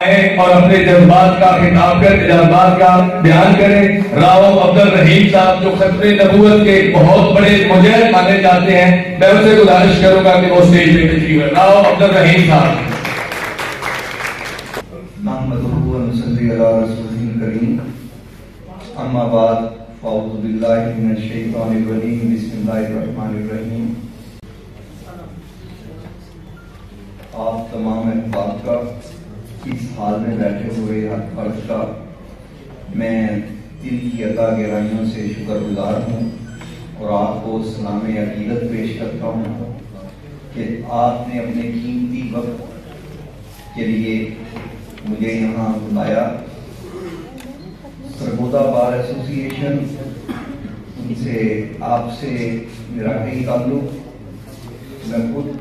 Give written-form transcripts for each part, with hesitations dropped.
اور اپنے جذبات کا خطاب کر جذبات کا بیان کریں۔ راؤ عبدالرحیم صاحب جو ختم نبوت کے بہت بڑے مجاہد مانے جاتے ہیں، میں ان سے گزارش کروں گا کہ وہ اسٹیج پہ تشریف لائیں۔ راؤ عبدالرحیم صاحب۔ نحمدہ و نصلی علی رسولہ الکریم، اما بعد فاعوذ باللہ من الشیطان الرجیم، بسم اللہ الرحمن الرحیم۔ آپ تمام احباب کا اس حال میں بیٹھے ہوئے حق فرض کا میں دل کی عطا گہرائیوں سے شکر گزار ہوں اور آپ کو سلام عقیدت پیش کرتا ہوں کہ آپ نے اپنے قیمتی وقت کے لیے مجھے یہاں بلایا۔ سرگودا بار ایسوسی ایشن، ان سے آپ سے میرا کئی تعلق، میں خود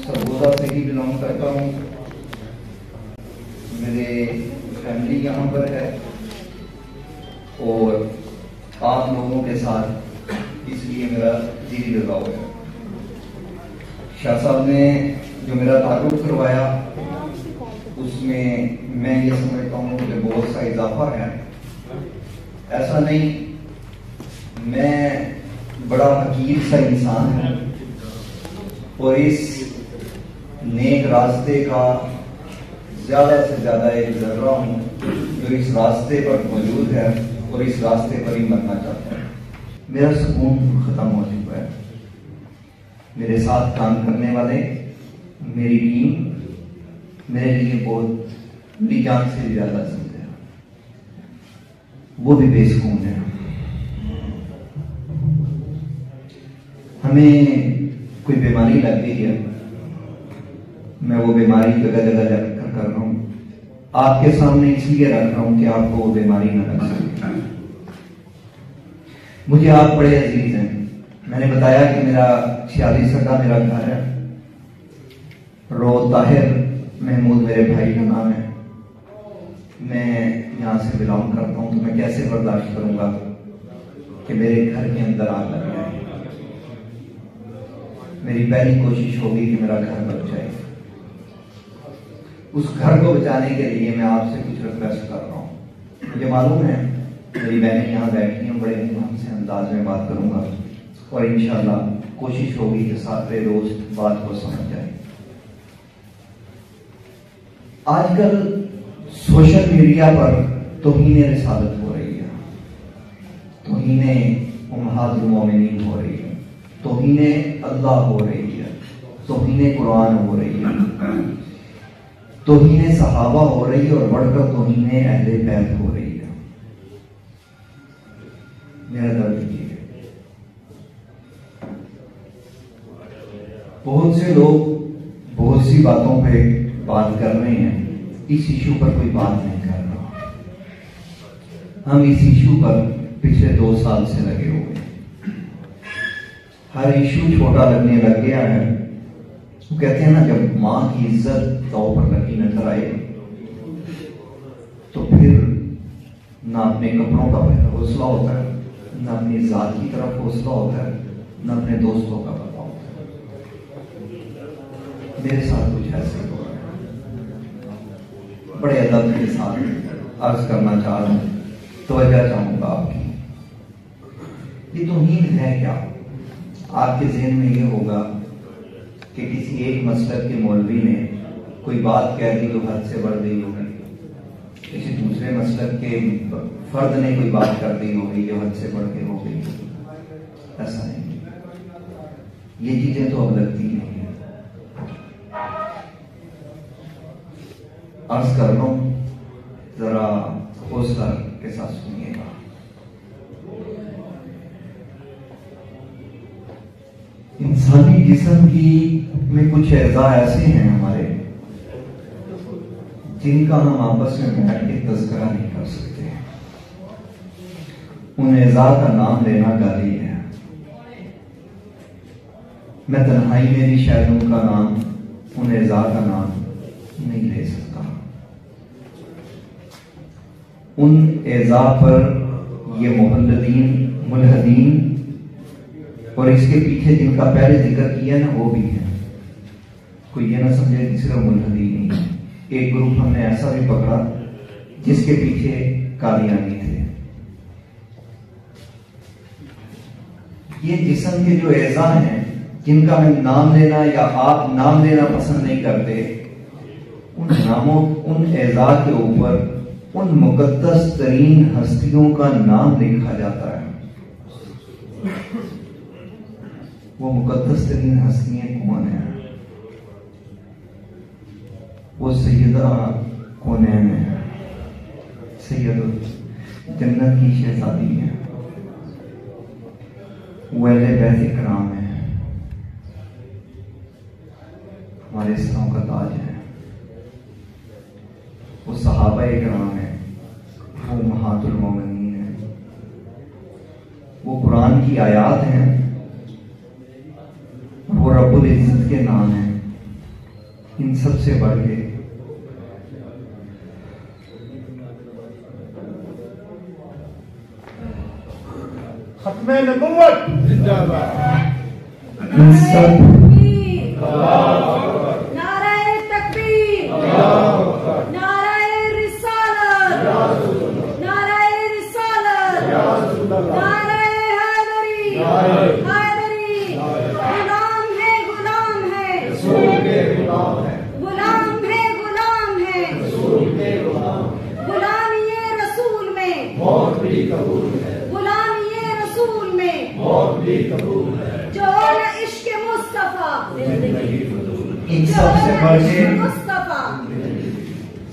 سرگودا سے ہی بلانگ کرتا ہوں، میرے فیملی یہاں پر ہے اور آپ لوگوں کے ساتھ اس لیے میرا دلی لگاؤ ہے۔ شاہ صاحب نے جو میرا تعارف کروایا اس میں یہ سمجھتا ہوں کہ بہت سا اضافہ ہے۔ ایسا نہیں، میں بڑا حقیر سا انسان ہوں اور اس نیک راستے کا زیادہ سے زیادہ ایک ذرہ ہوں جو اس راستے پر موجود ہے اور اس راستے پر ہی مرنا چاہتا ہے۔ میرا سکون ختم ہو چکا ہے۔ میرے ساتھ کام کرنے والے، میری ٹیم میرے لیے بہت میری جان سے زیادہ سمجھے، وہ بھی بے سکون ہے۔ ہمیں کوئی بیماری لگ گئی ہے، میں وہ بیماری جگہ جگہ جا کر رہا ہوں، آپ کے سامنے اس لیے رکھ رہا ہوں کہ آپ کو وہ بیماری نہ لگ سکے۔ مجھے آپ بڑے عزیز ہیں۔ میں نے بتایا کہ میرا 46 کا میرا گھر ہے، رو طاہر محمود میرے بھائی کا نام ہے۔ میں یہاں سے بلانگ کرتا ہوں، تو میں کیسے برداشت کروں گا کہ میرے گھر کے اندر آگ لگ جائے۔ میری پہلی کوشش ہوگی کہ میرا گھر بچ جائے۔ اس گھر کو بچانے کے لیے میں آپ سے کچھ ریکویسٹ کر رہا ہوں۔ مجھے معلوم ہے میری بہنیں یہاں بیٹھی ہیں، بڑے دھیان سے انداز میں بات کروں گا اور انشاءاللہ کوشش ہوگی کہ سارے دوست بات کو سمجھ جائیں۔ آج کل سوشل میڈیا پر توہین رسالت ہو رہی ہے، توہین امہات المومنین ہو رہی ہے، توہین اللہ ہو رہی ہے، توہین قرآن ہو رہی ہے، توہین صحابہ ہو رہی ہے اور بڑھ کر توہین اہل بیت ہو رہی ہے۔ میرا درد یہ ہے، بہت سے لوگ بہت سی باتوں پہ بات کر رہے ہیں، اس ایشو پر کوئی بات نہیں کر رہا۔ ہم اس ایشو پر پچھلے 2 سال سے لگے ہوئے، ہر ایشو چھوٹا لگنے لگ گیا ہے۔ وہ کہتے ہیں نا، جب ماں کی عزت داؤ پر لگی نظر آئے تو پھر نہ اپنے کپڑوں کا حوصلہ ہوتا ہے، نہ اپنی ذات کی طرف حوصلہ ہوتا ہے، نہ اپنے دوستوں کا پتہ ہوتا ہے۔ میرے ساتھ کچھ ایسے ہو رہا ہے۔ بڑے ادب کے ساتھ عرض کرنا چاہ رہا ہوں، توجہ چاہوں گا آپ کی۔ یہ توہین ہے کیا؟ آپ کے ذہن میں یہ ہوگا کہ کسی ایک مسلک کے مولوی نے کوئی بات کہہ دی جو حد سے بڑھ گئی ہوگی، کسی دوسرے مسلک کے فرد نے کوئی بات کر دی ہوگی جو حد سے بڑھ کے ہو گئی۔ ایسا نہیں، یہ چیزیں تو اب لگتی نہیں ہیں۔ عرض کر رہا ہوں، ذرا حوصلہ کے ساتھ سنیے گا۔ انسانی جسم میں کچھ اعضاء ایسے ہیں ہمارے جن کا ہم آپس میں بیٹھ کے تذکرہ نہیں کر سکتے۔ ان اعضاء کا نام لینا گالی ہے۔ میں تنہائی میں بھی شاید ان کا نام، ان اعضاء کا نام نہیں لے سکتا۔ ان اعضاء پر یہ مقلدین، ملحدین اور اس کے پیچھے جن کا پہلے ذکر کیا نا وہ بھی ہے۔ کوئی یہ نہ سمجھے کہ صرف ملحدین نہیں ہے، ایک گروپ ہم نے ایسا بھی پکڑا جس کے پیچھے قادیانی تھے. یہ جسم کے جو اعضاء ہیں جن کا میں نام لینا یا آپ نام لینا پسند نہیں کرتے، ان ناموں، ان اعضاء کے اوپر ان مقدس ترین ہستیوں کا نام لکھا جاتا ہے. وہ مقدس ترین ہستیاں کون ہیں؟ وہ سیدہ کونین ہے، سید جنت کی شہزادی ہے، وہ اہل بیت کرام ہے، ہمارے اسلام کا تاج ہے. وہ صحابہ کرام ہیں، وہ امہات المومنین ہیں، وہ قرآن کی آیات ہیں، وہ رب العزت کے نام ہیں. ان سب سے بڑھ کے ختم نبوت زندہ باد. ان سب نعرہ تکبیر، نعرہ رسالت، نعرہ رسالت، نعرہ حیدری، حیدری. غلام ہے، غلام ہے، غلام ہے، غلام ہے، غلامی رسول میں، غلامی رسول میں، جو عشق مصطفیٰ، ان سب سے بڑھ کے مصطفیٰ.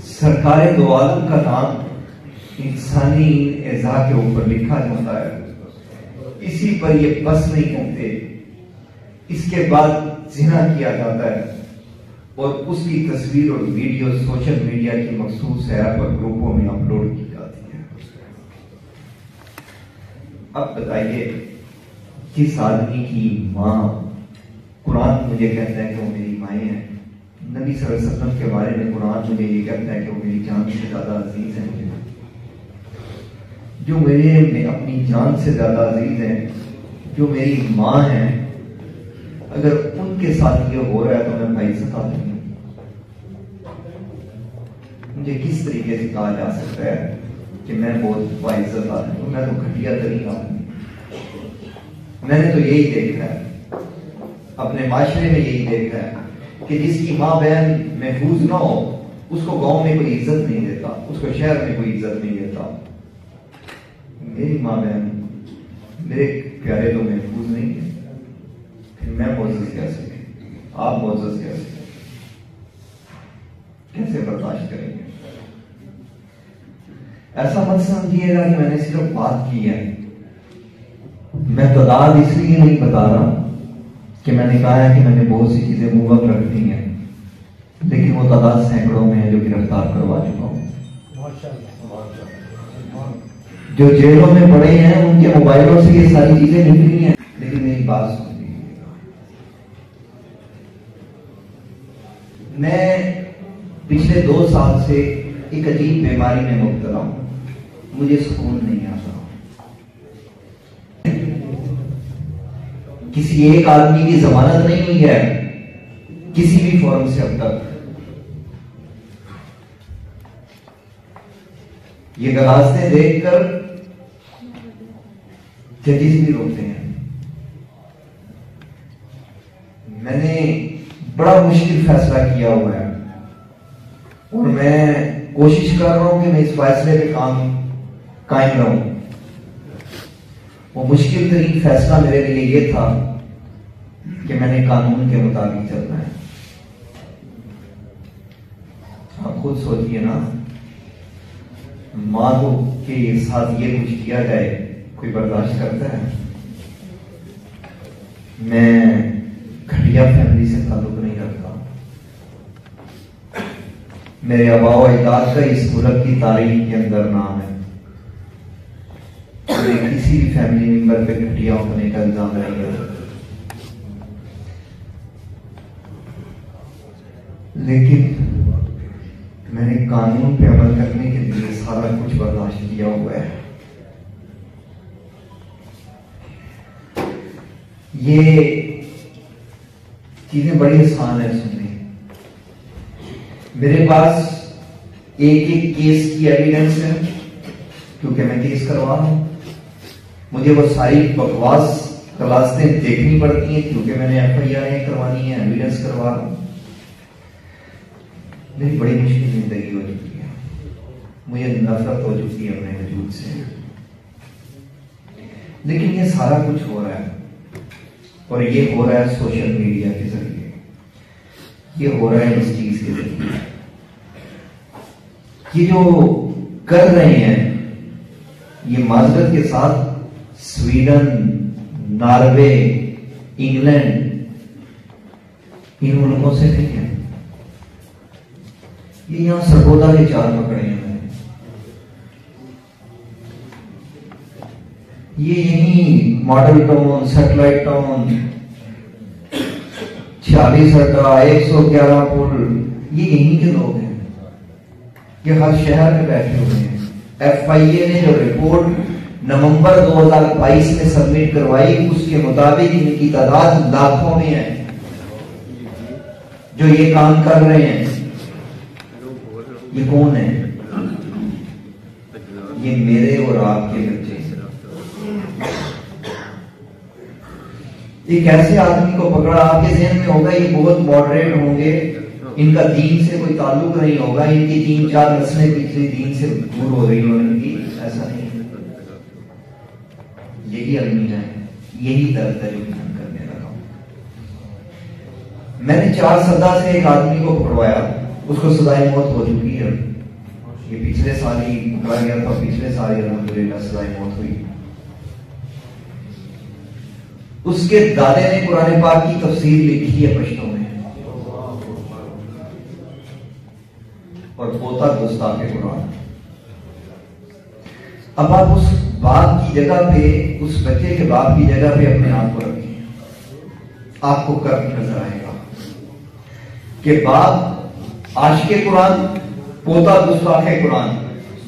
سرکار دو عالم کا نام انسانی اعضاء کے اوپر لکھا جاتا ہے. اسی پر یہ بس نہیں کرتے، اس کے بعد زنا کیا جاتا ہے اور اس کی تصویر اور ویڈیو سوشل میڈیا کی مخصوص ایپ اور گروپوں میں اپلوڈ کی جاتی ہے. اب بتائیے، جس آدمی کی ماں، قرآن مجھے کہتا ہے کہ وہ میری مائیں ہیں، نبی صلی اللہ علیہ وسلم کے بارے میں قرآن مجھے یہ کہتا ہے کہ وہ میری جان سے زیادہ عزیز ہیں، جو میرے اپنی جان سے زیادہ عزیز ہیں، جو میری ماں ہیں، اگر ان کے ساتھ یہ ہو رہا ہے تو میں باعزت آدمی ہوں. مجھے کس طریقے سے کہا جا سکتا ہے کہ میں بہت باعزت آدمی ہوں؟ میں تو گھٹیا ترین آدمی. میں نے تو یہی دیکھا ہے، اپنے معاشرے میں یہی دیکھا ہے کہ جس کی ماں بہن محفوظ نہ ہو اس کو گاؤں میں کوئی عزت نہیں دیتا، اس کو شہر میں کوئی عزت نہیں دیتا. میری ماں بہن، میرے پیارے تو محفوظ نہیں ہیں، پھر میں معزز کیسے، آپ معزز کیسے برداشت کریں گے؟ ایسا مت سمجھیے گا کہ میں نے صرف بات کی ہے. میں تعداد اس لیے نہیں بتا رہا کہ میں نے کہا ہے کہ میں نے بہت سی چیزیں موو اپ رکھ دی ہیں، لیکن وہ تعداد سینکڑوں میں ہے جو گرفتار کروا چکا ہوں. جو جیلوں میں پڑے ہیں ان کے موبائلوں سے یہ ساری چیزیں نکلی ہیں. لیکن میری بات سن لیجیے، میں پچھلے 2 سال سے ایک عجیب بیماری میں مبتلا ہوں. مجھے سکون نہیں آتا. کسی ایک آدمی کی ضمانت نہیں ہوئی ہے کسی بھی فورم سے اب تک. یہ درخواستیں دیکھ کر ججز بھی روکتے ہیں. میں نے بڑا مشکل فیصلہ کیا ہوا ہے اور میں کوشش کر رہا ہوں کہ میں اس فیصلے پہ قائم رہوں. وہ مشکل ترین فیصلہ میرے لیے یہ تھا کہ میں نے قانون کے مطابق چلنا ہے. آپ خود سوچئے نا، ماں کو کے ساتھ یہ کچھ کیا جائے کوئی برداشت کرتا ہے؟ میں گھٹیا فیملی سے تعلق نہیں رکھتا. میرے آباء و اجداد کا اس ملک کی تاریخ کے اندر نام ہے. میں کسی بھی فیملی ممبر پہ گھٹیا ہونے کا الزام نہیں کرتا، لیکن میں نے قانون پہ عمل کرنے کے لیے سارا کچھ برداشت کیا ہوا ہے. یہ چیزیں بڑی آسان ہیں سننے. میرے پاس ایک ایک کیس کی ایویڈنس ہے کیونکہ میں کیس کروا رہا ہوں. مجھے وہ ساری بکواس کلاسیں دیکھنی پڑتی ہیں کیونکہ میں نے ایف آئی آر کروانی ہے, ایویڈنس کروا رہا ہوں. میری بڑی مشکل زندگی ہو چکی ہے, مجھے نفرت ہو چکی ہے اپنے وجود سے, لیکن یہ سارا کچھ ہو رہا ہے اور یہ ہو رہا ہے سوشل میڈیا کے ذریعے, یہ ہو رہا ہے اس چیز کے ذریعے. یہ جو کر رہے ہیں یہ معذرت کے ساتھ سویڈن, ناروے, انگلینڈ, ان ملکوں سے نہیں ہے. یہ یہاں سرگودا کے چار پکڑے ہیں, یہ یہیں ماڈل ٹاؤن, سیٹلائٹ ٹاؤن, 46 اڈا, 111 پل, یہ یہیں کے لوگ ہیں. یہ ہر شہر میں بیٹھے ہوئے ہیں. ایف آئی اے نے جو رپورٹ نومبر 2022 میں سبمٹ کروائی اس کے مطابق ان کی تعداد لاکھوں میں ہے جو یہ کام کر رہے ہیں. یہ کون ہے؟ یہ میرے اور آپ کے بچے. ایک ایسے آدمی کو پکڑا, آپ کے ذہن میں ہوگا یہ بہت ماڈریٹ ہوں گے, ان کا دین سے کوئی تعلق نہیں ہوگا, ان کی 3-4 نسلیں پچھلی دین سے دور ہو رہی ہوں ان کی. ایسا نہیں, یہی المیہ ہے, یہی درد ہے جو بیان کرنے لگا ہوں. میں نے 4 سدا سے ایک آدمی کو پکڑوایا, اس کو سزائے موت ہو چکی ہے. یہ پچھلے سال ہی پکڑا گیا تھا, پچھلے سال ہی الحمدللہ سزائے موت ہوئی. اس کے دادے نے قرآن پاک کی تفسیر لکھی ہے پشتوں میں, اور پوتا گستاخ قرآن. اب آپ اس باپ کی جگہ پہ, اس بچے کے باپ کی جگہ پہ اپنے آپ کو رکھیں, آپ کو کب نظر آئے گا کہ باپ عاشق قرآن, پوتا گستاخ قرآن,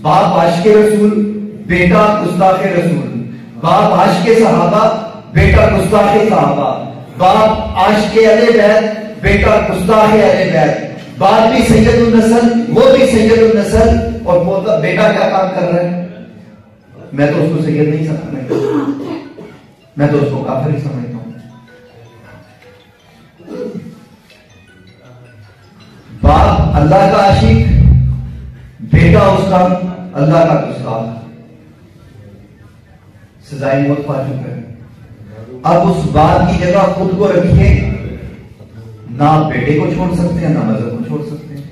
باپ عاشق رسول, بیٹا گستاخ رسول, باپ عاشق صحابہ, بیٹا گستاخ صحابہ, باپ عاشق اہل بیت, بیٹا گستاخ اہل بیت, باپ بھی سید النسل, وہ بھی سید النسل, اور پوتا بیٹا کیا کام کر رہا ہے؟ میں تو اس کو سید نہیں سمجھتا, میں تو اس کو کافر ہی سمجھتا ہوں. باپ اللہ کا عاشق, بیٹا اس کا اللہ کا گستاخ, سزائے موت پا چکا ہے. اب اس باپ کی جگہ خود کو رکھیے, نہ آپ بیٹے کو چھوڑ سکتے ہیں, نہ مذہب کو چھوڑ سکتے ہیں.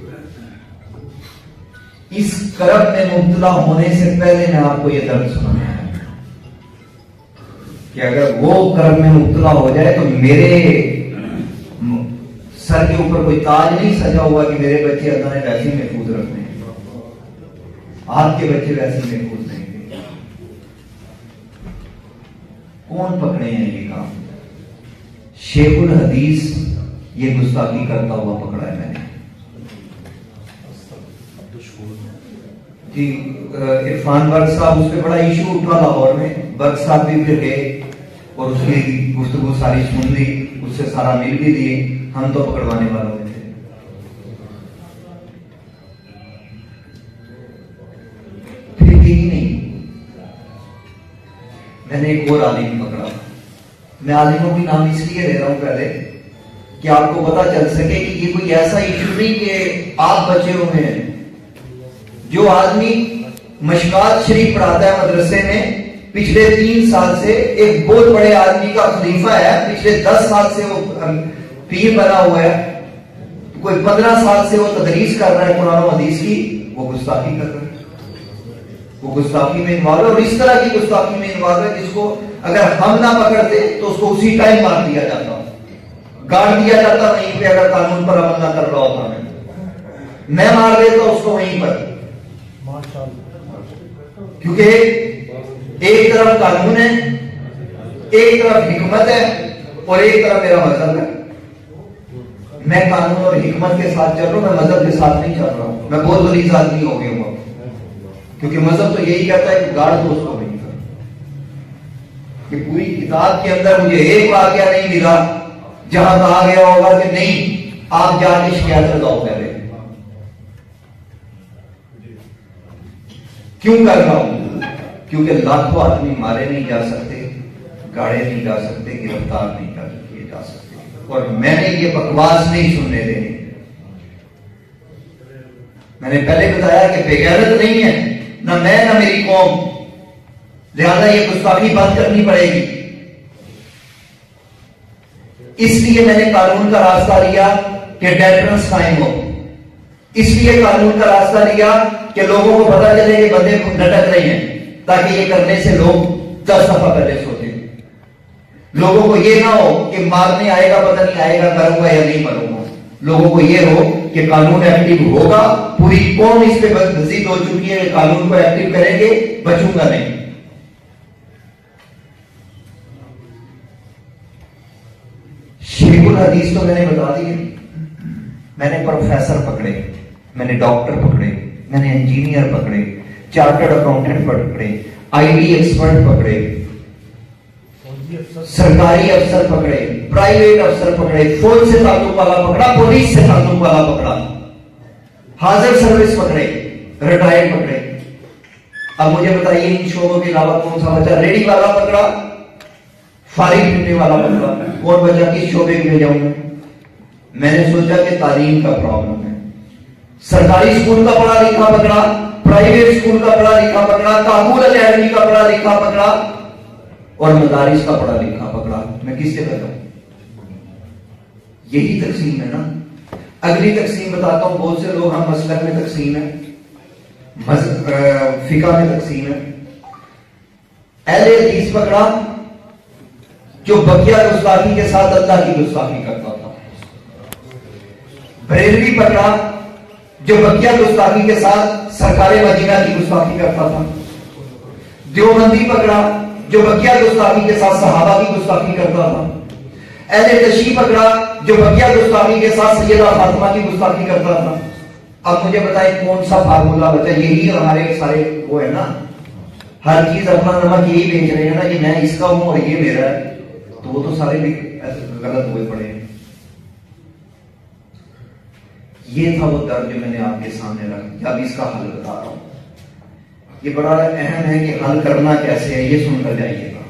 اس کرب میں مبتلا ہونے سے پہلے میں آپ کو یہ درد سنایا ہے کہ اگر وہ کرب میں مبتلا ہو جائے تو میرے سر کے اوپر کوئی تاج نہیں سجا ہوا کہ میرے بچے اللہ نے ویسے ہی محفوظ رکھنے ہیں, آپ کے بچے ویسے ہی محفوظ نہیں تھے. کون پکڑے ہیں یہ کام؟ شیخ الحدیث یہ گستاخی کرتا ہوا پکڑا ہے میں نے. جی عرفان برق صاحب, اس پہ بڑا ایشو اٹھا لاہور میں, برق صاحب بھی پھر گئے اور اس کی گفتگو ساری سن لی, اس سے سارا مل بھی دیے, ہم تو پکڑوانے والوں میں تھے. پھر یہی نہیں, میں نے ایک اور عالم پکڑا. میں عالموں کی نام اس لیے لے رہا ہوں پہلے کہ آپ کو پتا چل سکے کہ یہ کوئی ایسا ایشو نہیں کہ آپ بچے ہوئے ہیں. جو آدمی مشکات شریف پڑھاتا ہے مدرسے میں, پچھلے 3 سال سے ایک بہت بڑے آدمی کا خلیفہ ہے, پچھلے 10 سال سے وہ پیر بنا ہوا ہے, کوئی 15 سال سے وہ تدریس کر رہا ہے قرآن و حدیث کی, وہ گستاخی کر رہا ہے, وہ گستاخی میں انوالو ہے. اور اس طرح کی گستاخی میں انوالو ہے جس کو اگر ہم نہ پکڑتے تو اس کو اسی ٹائم مار دیا جاتا, گاڑ دیا جاتا وہیں پہ, اگر قانون پر عمل نہ کر رہا ہوتا میں مار دیتا اس کو وہیں پر. کیونکہ ایک طرف قانون ہے, ایک طرف حکمت ہے, اور ایک طرف میرا مذہب ہے. میں قانون اور حکمت کے ساتھ چل رہا ہوں, میں مذہب کے ساتھ نہیں چل رہا ہوں. میں بہت غلیظ آدمی ہو گیا ہوں, کیونکہ مذہب تو یہی کہتا ہے کہ گاڑ دو اس کو وہیں پر. کہ پوری کتاب کے اندر مجھے ایک واقعہ نہیں ملا جہاں کہا گیا ہوگا کہ نہیں آپ جا کے شکایت لگاؤ پہلے. کیوں کر رہا ہوں؟ کیونکہ لاکھوں آدمی مارے نہیں جا سکتے، گاڑے نہیں جا سکتے، گرفتار نہیں کیے جا سکتے، اور میں نے یہ بکواس نہیں سننے دینی۔ میں نے پہلے بتایا کہ بے غیرت نہیں ہے نہ میں نہ میری قوم، لہذا یہ گستاخی بند کرنی پڑے گی۔ اس لیے میں نے قانون کا راستہ لیا کہ ڈیٹرنس قائم ہو، اس لیے قانون کا راستہ لیا کہ لوگوں کو پتا چلے کہ بندے لٹک رہے ہیں، تاکہ یہ کرنے سے لوگ 10 دفعہ پہلے سوچیں۔ لوگوں کو یہ نہ ہو کہ مارنے آئے گا پتہ نہیں آئے گا، کروں گا یا نہیں کروں گا، لوگوں کو یہ ہو کہ قانون ایکٹیو ہوگا، پوری قوم اس پہ مزید ہو چکی ہے کہ قانون کو ایکٹیو کریں گے، بچوں گا نہیں۔ شیخ الحدیث تو میں نے بتا دی، میں نے پروفیسر پکڑے، میں نے ڈاکٹر پکڑے، میں نے انجینئر پکڑے، چارٹرڈ اکاؤنٹنٹ پکڑے، آئی ٹی ایکسپرٹ پکڑے، سرکاری افسر پکڑے، پرائیویٹ افسر پکڑے، فوج سے تعلق والا پکڑا، پولیس سے تعلق والا پکڑا، حاضر سروس پکڑے، ریٹائرڈ پکڑے۔ اب مجھے بتائیے ان شعبوں کے علاوہ کون سا بچہ؟ ریڈی والا پکڑا، فارغ پھرنے والا پکڑا، کون بچہ کس شعبے کے لے جاؤں گا؟ میں نے سوچا کہ تعلیم کا پرابلم ہے، سرکاری اسکول کا پڑھا لکھا پکڑا، پرائیویٹ اسکول کا پڑھا لکھا پکڑا، کابل اکیڈمی کا پڑھا لکھا پکڑا، اور مدارس کا پڑھا لکھا پکڑا۔ میں کس سے بتاؤں؟ یہی تقسیم ہے نا۔ اگلی تقسیم بتاتا ہوں، بہت سے لوگ ہم مسلک میں تقسیم ہے، فقہ میں تقسیم ہے۔ اہل حدیث پکڑا جو بقیہ گستاخی کے ساتھ اللہ کی گستاخی کرتا تھا، بریلوی پکڑا جو بقیہ گستاخی کے ساتھ سرکار مدینہ کی گستاخی کرتا تھا، دیوبندی پکڑا جو بقیہ گستاخی کے ساتھ صحابہ کی گستاخی کرتا تھا، اہل تشیع پکڑا جو بقیہ گستاخی کے ساتھ سیدہ فاطمہ کی گستاخی کرتا تھا۔ اب مجھے بتائیں کون سا فارمولا بچا؟ یہی ہمارے سارے وہ ہے نا، ہر چیز اپنا نمک یہی بیچ رہے ہیں نا کہ میں اس کا ہوں اور یہ میرا ہے، تو وہ تو سارے بھی غلط ہوئے پڑے ہیں۔ یہ تھا وہ درد جو میں نے آپ کے سامنے رکھ دیا، اب اس کا حل بتا رہا ہوں۔ یہ بڑا اہم ہے کہ حل کرنا کیسے ہے، یہ سن کر جائیے گا۔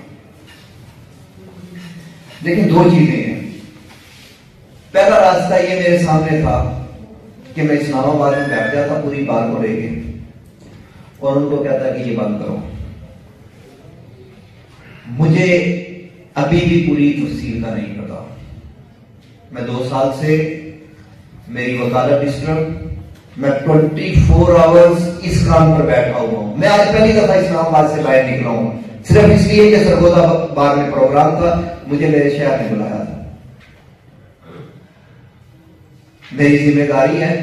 لیکن دو چیزیں ہیں۔ پہلا راستہ یہ میرے سامنے تھا کہ میں اسلام آباد میں بیٹھ جاتا پوری بات کو لے کے اور ان کو کہتا کہ یہ بند کرو۔ مجھے ابھی بھی پوری تفصیل کا نہیں پتا، میں 2 سال سے میری وکالت ڈسٹرکٹ، میں 24 آورز اس کام پر بیٹھا ہوا ہوں۔ میں آج پہلی دفعہ اسلام آباد سے باہر نکلا ہوں، صرف اس لیے کہ سرگودا بار میں پروگرام تھا، مجھے میرے شہر نے بلایا تھا۔ میری ذمہ داری ہے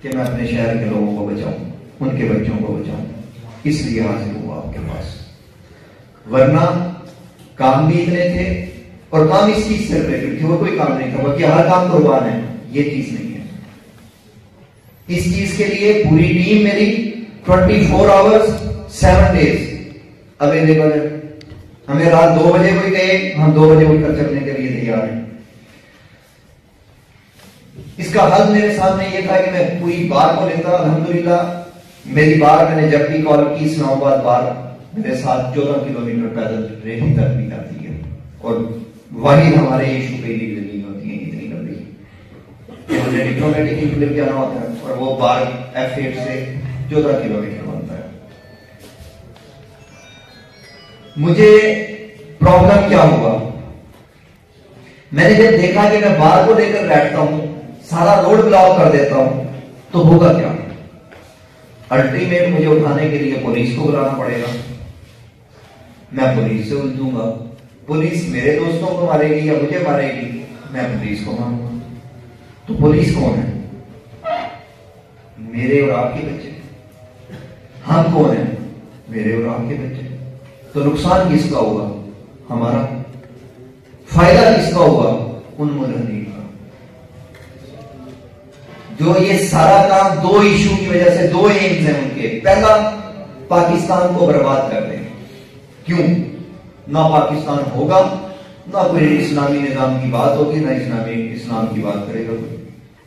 کہ میں اپنے شہر کے لوگوں کو بچاؤں، ان کے بچوں کو بچاؤں، اس لیے حاضر ہوا آپ کے پاس۔ ورنہ کام بھی اتنے تھے اور کام اس چیز سے ریلیٹڈ تھے، وہ کوئی کام نہیں تھا، بلکہ ہر کام قربان ہے، یہ چیز نہیں ہے۔ اس چیز کے لیے پوری ٹیم میری 24 آورز 7 ڈیز اویلیبل ہے۔ ہمیں رات 2 بجے کوئی کہے، ہم 2 بجے اٹھ کر چلنے کے لیے تیار ہیں۔ اس کا حل میرے سامنے یہ تھا کہ میں پوری بار کو لیتا۔ الحمدللہ میری بار میں نے جب بھی کال کی، اسلام آباد بار میرے ساتھ 14 کلومیٹر پیدل ریلی تک بھی جاتی ہے، اور واحد ہمارے ایشو پہ ریلی نہیں ہوتی ہے اتنی لمبی، انہیں ڈپلومیٹک کلپ جانا ہوتا ہے، اور وہ بار F8 سے 14 کلومیٹر بنتا ہے۔ مجھے پرابلم کیا ہوا؟ میں نے جب دیکھا کہ میں بار کو لے کر بیٹھتا ہوں، سارا روڈ بلاک کر دیتا ہوں، تو ہوگا کیا؟ الٹیمیٹ مجھے اٹھانے کے لیے پولیس کو بلانا پڑے گا، میں پولیس سے الجھوں گا، پولیس میرے دوستوں کو مارے گی یا مجھے مارے گی، میں پولیس کو ماروں گا۔ تو پولیس کون ہے؟ میرے اور آپ کے بچے۔ ہم کون ہیں؟ میرے اور آپ کے بچے۔ تو نقصان کس کا ہوگا؟ ہمارا۔ فائدہ کس کا ہوگا؟ ان مجاہدین کا، جو یہ سارا کام 2 ایشو کی وجہ سے، 2 ایمز ہیں ان کے۔ پہلا، پاکستان کو برباد کر دیں۔ کیوں؟ نہ پاکستان ہوگا، نہ کوئی اسلامی نظام کی بات ہوگی، نہ اسلام کی بات کرے گا کوئی۔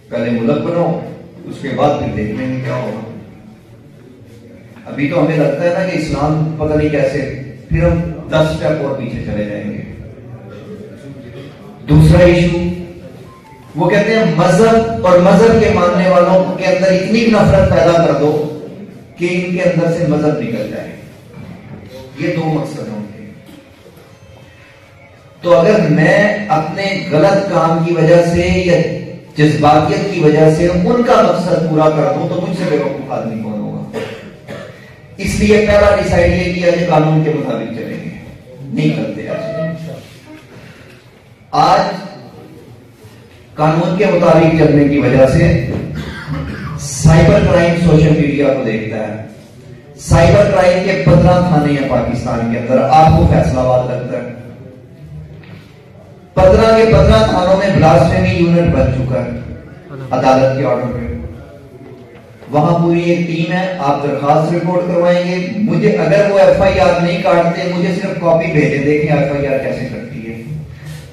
پہلے ملک بناؤ، اس کے بعد پھر دیکھ لیں گے کیا ہوگا۔ ابھی تو ہمیں لگتا ہے نا کہ اسلام پتہ نہیں کیسے، پھر ہم 10 سٹیپ اور پیچھے چلے جائیں گے۔ دوسرا ایشو وہ کہتے ہیں مذہب اور مذہب کے ماننے والوں کے اندر اتنی نفرت پیدا کر دو کہ ان کے اندر سے مذہب نکل جائے۔ یہ دو مقصد ہیں ان کے۔ تو اگر میں اپنے غلط کام کی وجہ سے یا جذباتیت کی وجہ سے ان کا مقصد پورا کر دوں تو مجھ سے بیوقوف آدمی کون ہوگا؟ اس لیے پہلا ڈیسائیڈ یہ کیا کہ قانون کے مطابق چلیں گے، نہیں کرتے آج قانون کے مطابق چلنے کی وجہ سے سائبر کرائم سوشل میڈیا کو دیکھتا ہے۔ سائبر کرائم کے 15 تھانے ہیں پاکستان کے اندر، آپ کو فیصلہ آباد لگتا ہے 15 کے 15 تھانوں میں بلاسفیمی یونٹ بن چکا ہے عدالت کے آرڈر پہ۔ وہاں پوری ایک ٹیم ہے، آپ درخواست رپورٹ کروائیں گے، مجھے اگر وہ ایف آئی آر نہیں کاٹتے مجھے صرف کاپی بھیجے، دیکھیں ایف آئی آر کیسے کرتی ہے۔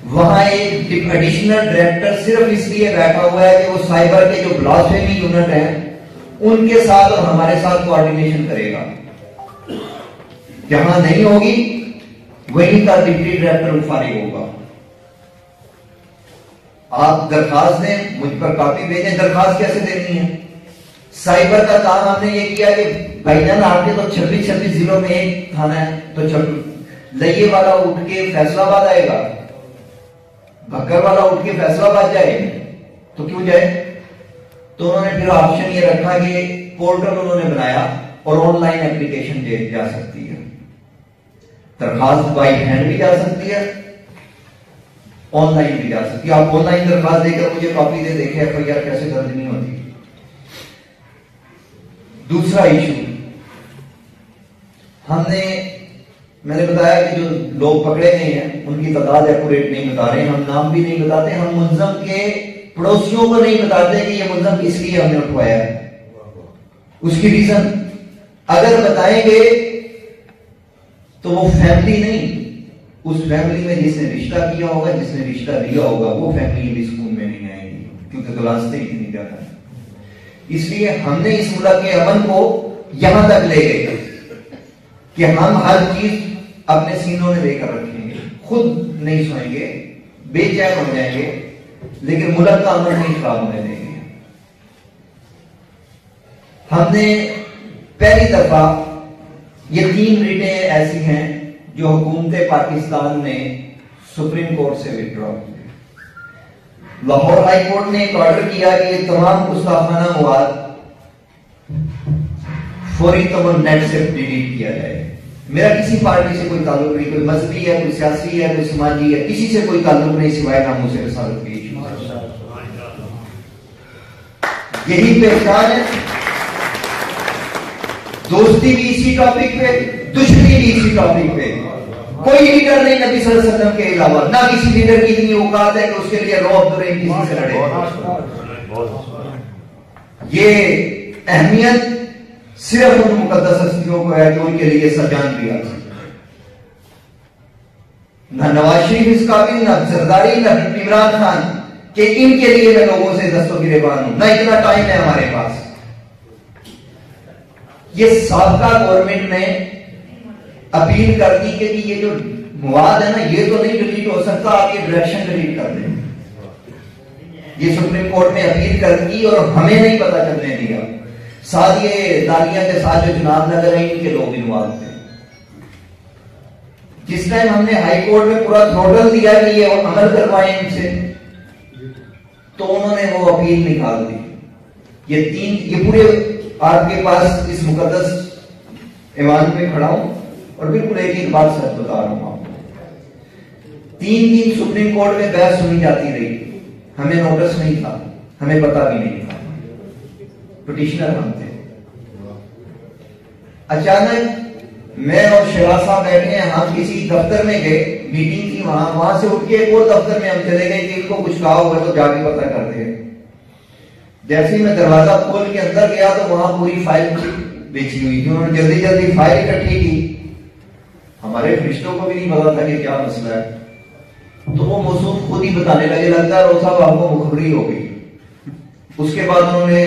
وہاں ایک ایڈیشنل ڈائریکٹر صرف اس لیے بیٹھا ہوا ہے کہ وہ سائبر کے جو بلاسفیمی یونٹ ہیں ان کے ساتھ اور ہمارے ساتھ کوآرڈینیشن کرے گا۔ جہاں نہیں ہوگی وہیں کا ڈپٹی ڈائریکٹر فارغ ہوگا۔ آپ درخواست دیں، مجھ پر کاپی بھیجیں۔ درخواست کیسے دینی ہے؟ سائبر کا کام ہم نے یہ کیا کہ بھائی جان آپ کے تو 26 ضلعوں میں ایک تھانہ ہے، تو لئیے والا اٹھ کے فیصلہ آباد آئے گا، بھکر والا اٹھ کے فیصلہ آباد جائے تو کیوں جائے؟ تو انہوں نے پھر آپشن یہ رکھا کہ پورٹل انہوں نے بنایا اور آن لائن اپلیکیشن جا سکتی ہے، درخواست بائی ہینڈ بھی جا سکتی ہے، آن لائن بھی جا سکتی ہے۔ آپ آن لائن درخواست دے کر مجھے کاپی دے، دیکھیں ایف آئی آر کیسے درج نہیں ہوتی۔ دوسرا ایشو میں نے بتایا کہ جو لوگ پکڑے گئے ہیں ان کی تعداد ایکوریٹ نہیں بتا رہے، ہم نام بھی نہیں بتاتے، ہم ملزم کے پڑوسیوں کو نہیں بتاتے کہ یہ ملزم کس لیے ہم نے اٹھوایا ہے، اس کی ریزن اگر بتائیں گے تو وہ فیملی نہیں، اس فیملی میں جس نے رشتہ کیا ہوگا، جس نے رشتہ لیا ہوگا، وہ فیملی بھی سکون میں نہیں آئے گی، کیونکہ گلاستے ہی نہیں جاتا ہے۔ اس لیے ہم نے اس ملک کے امن کو یہاں تک لے گئے کہ ہم ہر چیز اپنے سینوں میں لے کر رکھیں گے، خود نہیں سوئیں گے، بے چین ہو جائیں گے، لیکن ملک کا امن نہیں خراب ہونے دیں گے۔ ہم نے پہلی دفعہ یہ 3 ریٹیں ایسی ہیں جو حکومت پاکستان نے سپریم کورٹ سے وڈرا کی۔ لاہور ہائی کورٹ نے ایک آرڈر کیا کہ یہ تمام گستاخانہ مواد فوری طور نیٹ سے ڈیلیٹ کیا جائے۔ میرا کسی پارٹی سے کوئی تعلق نہیں، کوئی مذہبی ہے، کوئی سیاسی ہے، کوئی سماجی ہے، کسی سے کوئی تعلق نہیں سوائے ناموں سے رسالت کی۔ یہی پہچان ہے، دوستی بھی اسی ٹاپک پہ، دشمنی بھی اسی ٹاپک پہ۔ کوئی لیڈر نہیں نبی صلی اللہ علیہ وسلم کے علاوہ، نہ کسی لیڈر کی اتنی اوقات ہے کہ اس کے لیے رو عبدالرحیم کسی سے لڑے۔ یہ اہمیت صرف ان مقدس ہستیوں کو ہے کہ ان کے لیے سرجان بھی آ سکتے۔ نہ نواز شریف اس قابل، نہ زرداری، نہ عمران خان کہ ان کے لیے میں لوگوں سے دست و گریبان ہوں، نہ اتنا ٹائم ہے ہمارے پاس۔ یہ سابقہ گورنمنٹ نے اپیل کر دی کہ یہ جو مواد ہے نا یہ تو نہیں ڈیلیٹ ہو سکتا، آپ یہ ڈائریکشن ڈیلیٹ کر دیں۔ یہ سپریم کورٹ میں اپیل کر دی اور ہمیں نہیں پتا چلنے دیا۔ ساتھ یہ دالیہ کے ساتھ جو جناب نظر ہیں ان کے لوگ انوالو تھے۔ جس ٹائم ہم نے ہائی کورٹ میں پورا تھروٹل دیا کہ یہ عمل کروائیں ان سے، تو انہوں نے وہ اپیل نکال دی۔ یہ پورے آپ کے پاس اس مقدس ایوان میں کھڑا ہوں اور بالکل ایک بات سچ بتا رہا ہوں آپ کو۔ 3 دن سپریم کورٹ میں بحث سنی جاتی رہی، ہمیں نوٹس نہیں تھا، ہمیں پتا بھی نہیں تھا، پٹیشنر ہم تھے۔ اچانک میں اور شہباز صاحب بیٹھے ہیں، ہم کسی دفتر میں گئے، میٹنگ تھی وہاں سے اٹھ کے ایک اور دفتر میں ہم چلے گئے کہ ان کو کچھ کہا ہوگا تو جا کے پتہ کرتے ہیں۔ جیسے ہی میں دروازہ کھول کے اندر گیا تو وہاں پوری فائل بیچی ہوئی تھی، انہوں نے جلدی جلدی فائل اکٹھی کی۔ ہمارے فرشتوں کو بھی نہیں پتا تھا کہ کیا مسئلہ ہے، تو وہ موصوف خود ہی بتانے لگے، لگتا ہے وہ صاحب آپ کو مخبری ہو گئی۔ اس کے بعد انہوں نے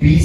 20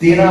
13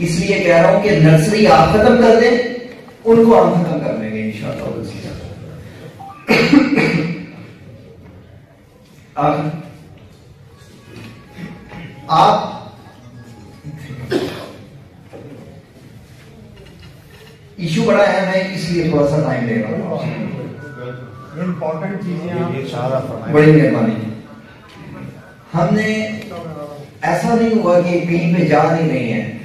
اس لیے کہہ رہا ہوں کہ نرسری آپ ختم کر دیں، ان کو ہم ختم کر دیں گے انشاءاللہ۔ آپ ایشو بڑا ہے، میں اس لیے تھوڑا سا ٹائم لے رہا ہوں۔ امپورٹنٹ چیزیں بڑی مہربانی۔ ہم نے ایسا نہیں ہوا کہ کہیں پہ جا نہیں رہے ہیں،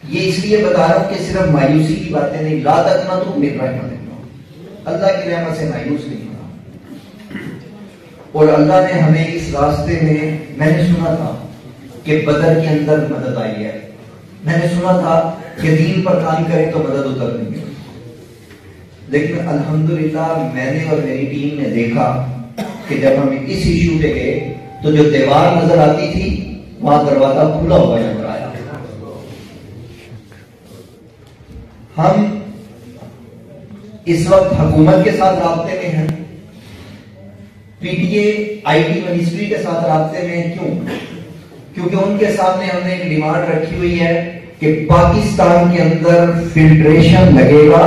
یہ اس لیے بتا رہا ہوں کہ صرف مایوسی کی باتیں نہیں، لا تقنطوا من رحمت اللہ، اللہ کی رحمت سے مایوس نہیں ہونا۔ اور اللہ نے ہمیں اس راستے میں نے سنا تھا کہ بدر کے اندر مدد آئی ہے، میں نے سنا تھا کہ دین پر کام کریں تو مدد اتر نہیں ہے، لیکن الحمدللہ میں نے اور میری ٹیم نے دیکھا کہ جب ہم اس ایشو پہ گئے تو جو دیوار نظر آتی تھی وہاں دروازہ کھلا ہوا نظر آیا۔ ہم اس وقت حکومت کے ساتھ رابطے میں ہیں، P T A I T ministry کے ساتھ رابطے میں ہیں۔ کیوں؟ کیونکہ ان کے سامنے ہم نے ایک ڈیمانڈ رکھی ہوئی ہے کہ پاکستان کے اندر فلٹریشن لگے گا،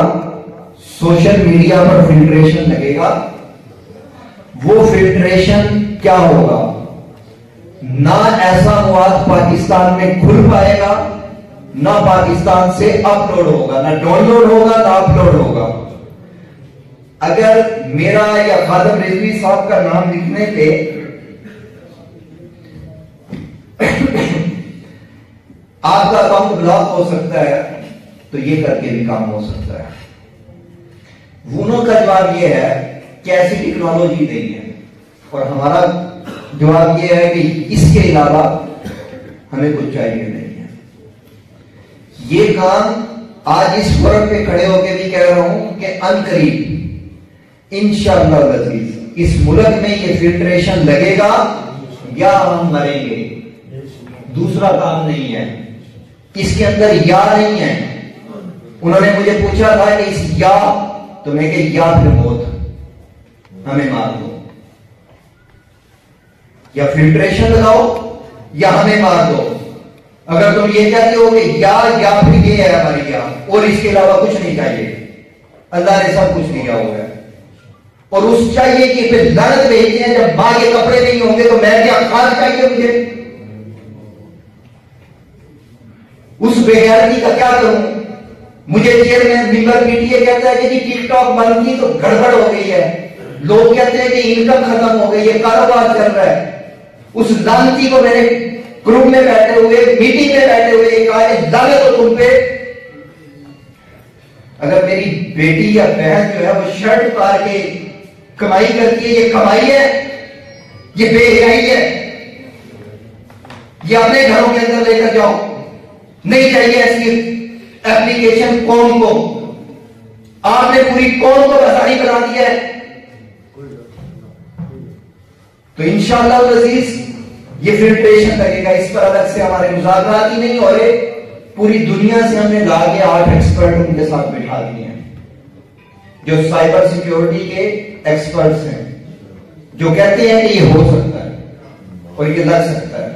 سوشل میڈیا پر فلٹریشن لگے گا۔ وہ فلٹریشن کیا ہوگا؟ نہ ایسا مواد پاکستان میں کھل پائے گا، نہ پاکستان سے اپلوڈ ہوگا، نہ ڈاؤن لوڈ ہوگا، نہ اپلوڈ ہوگا۔ اگر میرا یا خادم رضوی صاحب کا نام لکھنے پہ آپ کا اکاؤنٹ بلاک ہو سکتا ہے تو یہ کر کے بھی کام ہو سکتا ہے۔ وونو کا جواب یہ ہے کہ ایسی ٹیکنالوجی نہیں ہے، اور ہمارا جواب یہ ہے کہ اس کے علاوہ ہمیں کچھ چاہیے نہیں ہے۔ یہ کام آج اس فورم پہ کھڑے ہو کے بھی کہہ رہا ہوں کہ عنقریب انشاءاللہ العزیز اس ملک میں یہ فلٹریشن لگے گا یا ہم مریں گے، دوسرا کام نہیں ہے۔ اس کے اندر یا نہیں ہے۔ انہوں نے مجھے پوچھا تھا کہ اس یا، تو میں کہ یا پھر موت، ہمیں مار دو، یا فلٹریشن لگاؤ یا ہمیں مار دو۔ اگر تم یہ کہتے ہو کہ یا پھر یہ ہے ہماری یا، اور اس کے علاوہ کچھ نہیں چاہیے، اللہ نے سب کچھ دیا ہوا ہے، اور اس چاہیے کہ پھر لعنت بھیجتے ہیں جب ماں کے کپڑے نہیں ہوں گے تو میں کیا کھانا چاہیے مجھے؟ اس بے غیرتی کا کیا کروں؟ مجھے chairman member P T A کہتا ہے کہ جی ٹک ٹاک بند کی تو گڑبڑ ہو گئی ہے، لوگ کہتے ہیں کہ انکم ختم ہو گئی ہے، کاروبار چل رہا ہے۔ اس لعنتی کو میں نے گروپ میں بیٹھے ہوئے، میٹنگ میں بیٹھے ہوئے کہا کہ لعنت ہو تم پہ، اگر میری بیٹی یا بہن جو ہے وہ شرٹ اتار کے کمائی کرتی ہے، یہ کمائی ہے؟ یہ بے حیائی ہے؟ یہ اپنے گھروں کے اندر لے کر جاؤ، نہیں چاہیے ایسی ایپلیکیشن قوم کو۔ آپ نے پوری قوم کو بازاری بنا دیا ہے۔ تو انشاءاللہ العزیز یہ فلٹریشن لگے گا، اس پر الگ سے ہمارے مذاکرات ہی نہیں ہو رہے، پوری دنیا سے ہم نے لا کے 8 ایکسپرٹ ان کے ساتھ بٹھا دیے ہیں جو سائبر سیکیورٹی کے ایکسپرٹس ہیں، جو کہتے ہیں کہ یہ ہو سکتا ہے اور یہ لگ سکتا ہے۔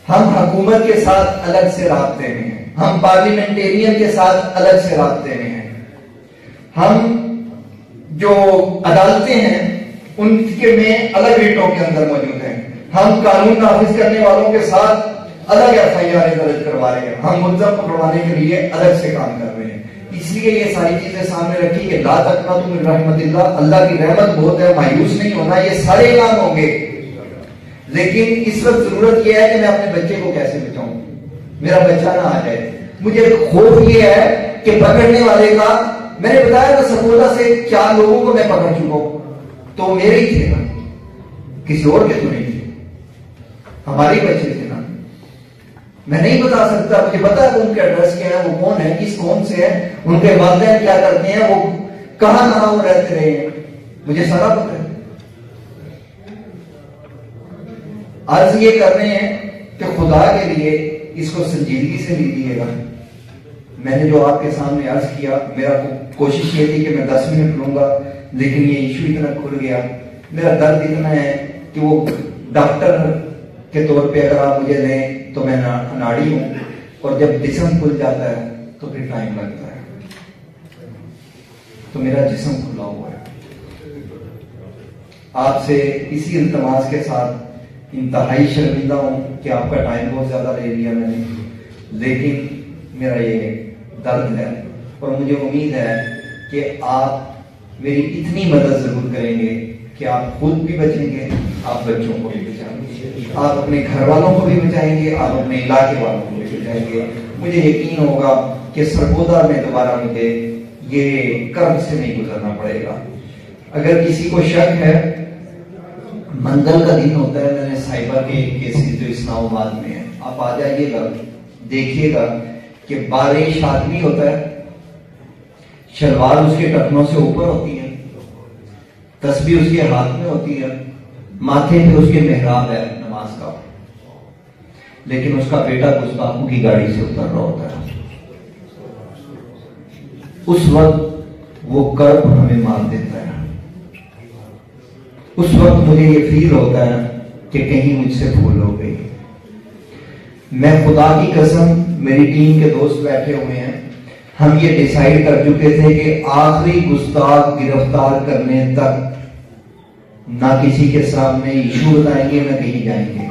ہم حکومت کے ساتھ الگ سے رابطے میں ہیں، ہم پارلیمنٹیرین کے ساتھ الگ سے رابطے میں ہیں، ہم جو عدالتیں ہیں ان کے میں الگ ریٹوں کے اندر موجود ہیں، ہم قانون نافذ کرنے والوں کے ساتھ الگ ایف آئی آر درج کروا رہے ہیں، ہم ملزم پکڑوانے کے لیے الگ سے کام کر رہے ہیں۔ اس لیے یہ ساری چیزیں سامنے رکھی کہ لا تقنطوا من رحمت اللہ، اللہ کی رحمت بہت ہے، مایوس نہیں ہونا، یہ سارے کام ہوں گے، لیکن اس وقت ضرورت یہ ہے کہ میں اپنے بچے کو کیسے بچاؤں، میرا بچہ نہ آ جائے۔ مجھے خوف یہ ہے کہ پکڑنے والے کا، میں نے بتایا تھا سپوٹا سے 4 لوگوں کو میں پکڑ چکا ہوں، تو میرے ہی تھے نا، کسی اور کے تو نہیں تھے، ہمارے بچے تھے نا۔ میں نہیں بتا سکتا، مجھے پتا ہے ان کے ایڈریس کیا ہے، وہ کون ہے، کس قوم سے ہے، ان کے والدین کیا کرتے ہیں، وہ کہاں وہ رہتے رہے ہیں، مجھے سارا پتا ہے۔ عرض یہ کر رہے ہیں کہ خدا کے لیے اس کو سنجیدگی سے لیجیے گا۔ میں نے جو آپ کے سامنے عرض کیا، میرا کوشش یہ تھی کہ میں 10 منٹ لوں گا، لیکن یہ ایشو اتنا کھل گیا، میرا درد اتنا ہے کہ وہ ڈاکٹر کے طور پہ اگر آپ مجھے لیں تو میں اناڑی ہوں، اور جب جسم کھل جاتا ہے تو پھر ٹائم لگتا ہے. تو میرا جسم کھلا ہوا ہے. آپ سے اسی التماس کے ساتھ انتہائی شرمندہ ہوں کہ آپ کا ٹائم بہت زیادہ لے لیا میں نے، لیکن میرا یہ درد ہے اور مجھے امید ہے کہ آپ میری اتنی مدد ضرور کریں گے کہ آپ خود بھی بچیں گے، آپ بچوں کو بھی بچائیں گے، آپ اپنے گھر والوں کو بھی بچائیں گے، آپ اپنے علاقے والوں کو بھی بچائیں گے. مجھے یقین ہوگا کہ سرگودا میں دوبارہ مجھے یہ کرب سے نہیں گزرنا پڑے گا. اگر کسی کو شک ہے، منگل کا دن ہوتا ہے، میں نے سائبر کے کیسز جو اسلام آباد میں ہیں، آپ آ جائیے گا، دیکھیے گا کہ بارش آدمی ہوتا ہے، شلوار اس کے ٹخنوں سے اوپر ہوتی ہے، تسبیح اس کے ہاتھ میں ہوتی ہے، ماتھے پہ اس کے محراب ہے نماز کا، لیکن اس کا بیٹا گستاخوں کی گاڑی سے اتر رہا ہوتا ہے. اس وقت وہ کرب ہمیں مار دیتا ہے. اس وقت مجھے یہ فیل ہوتا ہے کہ کہیں مجھ سے بھول ہو گئی. میں خدا کی قسم، میری ٹیم کے دوست بیٹھے ہوئے ہیں، ہم یہ ڈیسائیڈ کر چکے تھے کہ آخری گستاخ گرفتار کرنے تک نہ کسی کے سامنے ایشو بتائیں گے، نہ کہیں جائیں گے.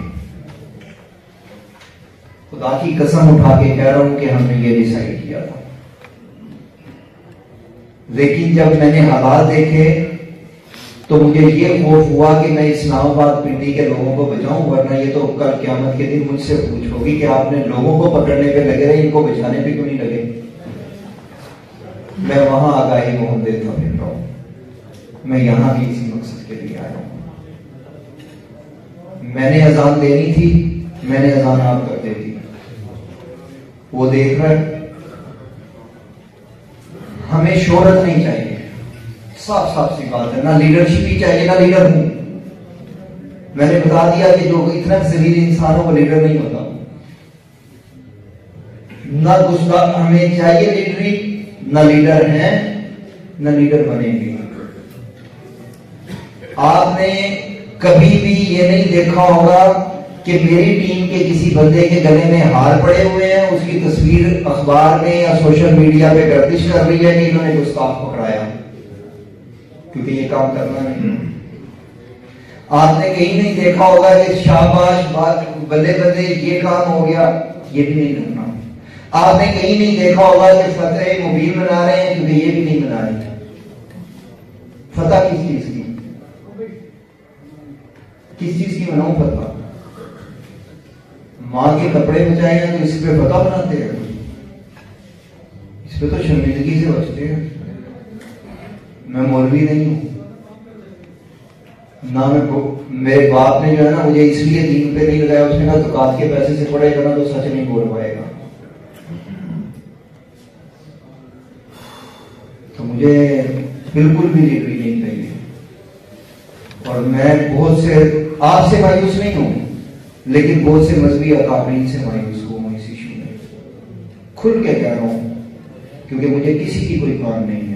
خدا کی قسم اٹھا کے کہہ رہا ہوں کہ ہم نے یہ ڈیسائیڈ کیا تھا. لیکن جب میں نے حالات دیکھے تو مجھے یہ خوف ہوا کہ میں اسلام آباد پنڈی کے لوگوں کو بچاؤں، ورنہ یہ تو کل قیامت کے دن مجھ سے پوچھ ہوگی کہ آپ نے لوگوں کو پکڑنے پہ لگے رہے، ان کو بچانے پہ کیوں نہیں لگے. میں وہاں آگاہی موہن دیتا پھر رہا ہوں. میں یہاں بھی اسی مقصد کے لیے آیا ہوں. میں نے اذان دینی تھی، میں نے اذان آپ کر دی تھی. وہ دیکھ رہا ہے. ہمیں شہرت نہیں چاہیے، صاف صاف سی بات ہے، نہ لیڈرشپ ہی چاہیے، نہ لیڈر ہوں. میں نے بتا دیا کہ جو اتنا ذلیل انسان ہو وہ لیڈر نہیں ہوتا. نہ گستاخ ہمیں چاہیے لیڈری، نہ لیڈر ہیں، نہ لیڈر بنیں گے. آپ نے کبھی بھی یہ نہیں دیکھا ہوگا کہ میری ٹیم کے کسی بندے کے گلے میں ہار پڑے ہوئے ہیں، اس کی تصویر اخبار میں یا سوشل میڈیا پہ گردش کر رہی ہے کہ انہوں نے گستاخ پکڑایا، کیونکہ یہ کام کرنا نہیں. آپ نے کہیں نہیں دیکھا ہوگا کہ شاباش بلے بلے یہ کام ہو گیا، یہ بھی نہیں کرنا. آپ نے کہیں نہیں دیکھا ہوگا کہ فتح مبین منا رہے ہیں، کیونکہ یہ بھی نہیں منا رہے. فتح کس چیز کی، کس چیز کی مناؤں فتح؟ ماں کے کپڑے بچائے ہیں تو اس پہ فتح بناتے ہیں، اس پہ تو شرمندگی سے بچتے ہیں. میں مولوی نہیں ہوں، نہ میرے باپ نے جو ہے نا مجھے اس لیے دین پہ نہیں لگایا، اس نے کہا زکات کے پیسے سے پڑھے گا نا تو سچ نہیں بول پائے گا. تو مجھے بالکل بھی لیڈری نہیں چاہیے. اور میں بہت سے آپ سے مایوس نہیں ہوں، لیکن بہت سے مذہبی اکابرین سے مایوس ہوں اس ایشو میں. کھل کے کہہ رہا ہوں کیونکہ مجھے کسی کی کوئی کام نہیں ہے.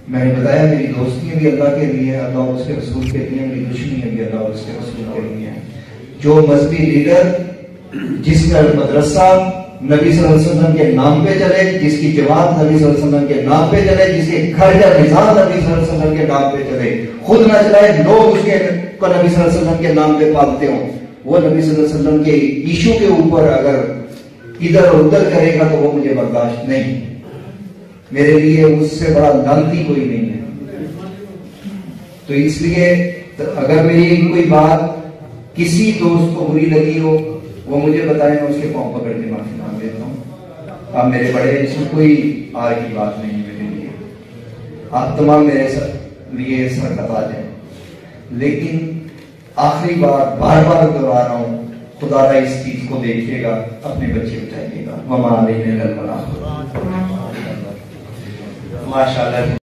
میں نے بتایا میری دوستیاں بھی اللہ کے لیے، اللہ اور اس کے رسول کے لیے، میری دشمنیاں بھی اللہ اور اس کے رسول کے لیے ہیں. جو مذہبی لیڈر جس کا مدرسہ نبی صلی اللہ علیہ وسلم کے نام پہ چلے، جس کی جماعت نبی صلی اللہ علیہ وسلم کے نام پہ چلے، جس کے گھر کا نظام نبی صلی اللہ علیہ وسلم کے نام پہ چلے، خود نہ چلائے، لوگ اس کے کو نبی صلی اللہ علیہ وسلم کے نام پہ پالتے ہوں، وہ نبی صلی اللہ علیہ وسلم کے ایشو کے اوپر اگر ادھر اور ادھر کرے گا تو وہ مجھے برداشت نہیں. میرے لیے اس سے بڑا لعنتی کوئی نہیں ہے. تو اس لیے اگر میری کوئی بات کسی دوست کو بری لگی ہو وہ مجھے بتائیں، میں اس کے پاؤں پکڑ کے معافی مانگ لیتا ہوں. آپ میرے بڑے، اس میں کوئی آر کی بات نہیں میرے لیے. آپ تمام میرے لیے سر کتا جائیں. لیکن آخری بار بار بار دہرا رہا ہوں، خدا را اس چیز کو دیکھیے گا، اپنے بچے بچائیے گا. وما علینا الا البلاغ. ماشاءاللہ.